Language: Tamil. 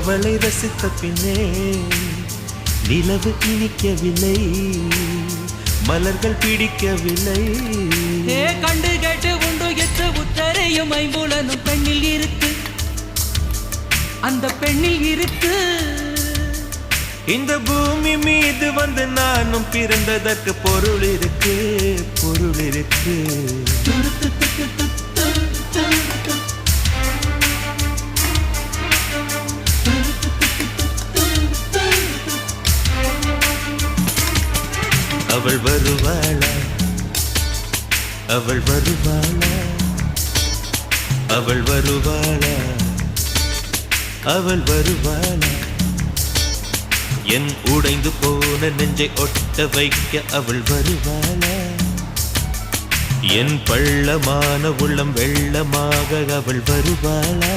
அவளை ரசித்த பின்னே நிலவு இனிக்கவில்லை, மலர்கள் பிடிக்கவில்லை. கண்டு கேட்டு உண்டு எட்டு உத்தரையும் ஐம்புலனும் பெண்ணில் இருக்கு, அந்த பெண்ணில் இருக்கு. இந்த பூமி மீது வந்து நானும் பிறந்ததற்கு பொருள் இருக்கு, பொருள் இருக்கு. அவள் வருவாளா, அவள் வருவாளா, அவள் வருவாளா, அவள் வருவாளா. என் உடைந்து போன நெஞ்சை ஒட்ட வைக்க அவள் வருவாளா, என் பள்ளமான உள்ளம் வெள்ளமாக அவள் வருவாளா.